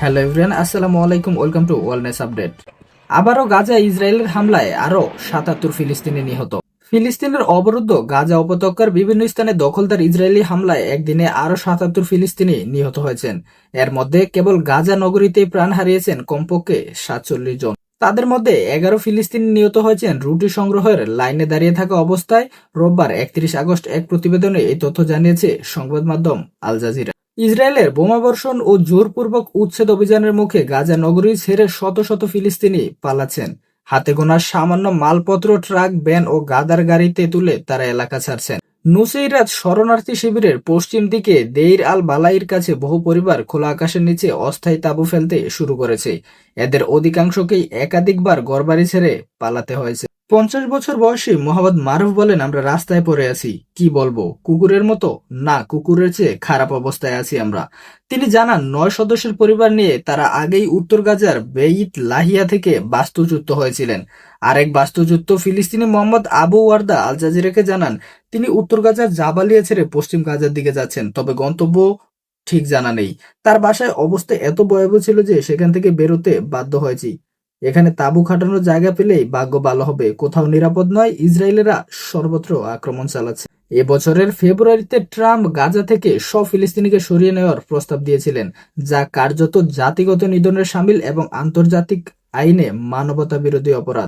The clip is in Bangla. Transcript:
হ্যালো এভরিওয়ান, আসসালামু আলাইকুম। Welcome to wellness update. আবারও গাজা ইসরায়েলের হামলায় আরও ৭৭ ফিলিস্তিনি নিহত। ফিলিস্তিনের অবরুদ্ধ গাজা উপত্যকার বিভিন্ন স্থানে দখলদার ইসরায়েলি হামলায় একদিনে আরও ৭৭ ফিলিস্তিনি নিহত হয়েছেন। এর মধ্যে কেবল গাজা নগরীতেই প্রাণ হারিয়েছেন কমপক্ষে ৪৭ জন। তাদের মধ্যে ১১ ফিলিস্তিনি নিহত হয়েছেন রুটি সংগ্রহের লাইনে দাঁড়িয়ে থাকা অবস্থায়। রোববার ৩১ আগস্ট এক প্রতিবেদনে এই তথ্য জানিয়েছে সংবাদ মাধ্যম আল জাজিরা। ইসরায়েলের বোমাবর্ষণ ও জোরপূর্বক উচ্ছেদ অভিযানের মুখে গাজা নগরী ছেড়ে শত শত ফিলিস্তিনি পালাচ্ছেন। হাতে গোনা সামান্য মালপত্র ট্রাক, ভ্যান ও গাদার গাড়িতে তুলে তারা এলাকা ছাড়ছেন। নুসেইরাত শরণার্থী শিবিরের পশ্চিম দিকে দেইর আল বালাইর কাছে বহু পরিবার খোলা আকাশের নিচে অস্থায়ী তাঁবু ফেলতে শুরু করেছে। এদের অধিকাংশকেই একাধিকবার ঘরবাড়ি ছেড়ে পালাতে হয়েছে। ৫০ বছর বয়সী মোহাম্মদ মারুফ বলেন, আমরা রাস্তায় পড়ে আছি। কি বলবো, কুকুরের মতো? না, কুকুরের চেয়ে খারাপ অবস্থায় আছি আমরা। তিনি জানান, ৯ সদস্যের পরিবার নিয়ে তারা আগেই উত্তর গাজার বেইত লাহিয়া থেকে বাস্তুচ্যুত হয়েছিলেন। আরেক বাস্তুচ্যুত ফিলিস্তিনি মোহাম্মদ আবু ওয়ার্দা আল জাজিরাকে জানান, তিনি উত্তর গাজার জাবালিয়া ছেড়ে পশ্চিম গাজার দিকে যাচ্ছেন, তবে গন্তব্য ঠিক জানা নেই। তার বাসায় অবস্থা এত ভয়াবহ ছিল যে সেখান থেকে বেরোতে বাধ্য হয়েছি। এখানে তাঁবু খাটানোর জায়গা পেলেই ভাগ্য ভালো হবে, কোথাও নিরাপদ নয়। ইসরায়েলেরা সর্বত্র আক্রমণ চালাচ্ছে। এবছরের ফেব্রুয়ারিতে ট্রাম্প গাজা থেকে সব ফিলিস্তিনিকে সরিয়ে নেওয়ার প্রস্তাব দিয়েছিলেন, যা কার্যত জাতিগত নিধনের শামিল এবং আন্তর্জাতিক আইনে মানবতা বিরোধী অপরাধ।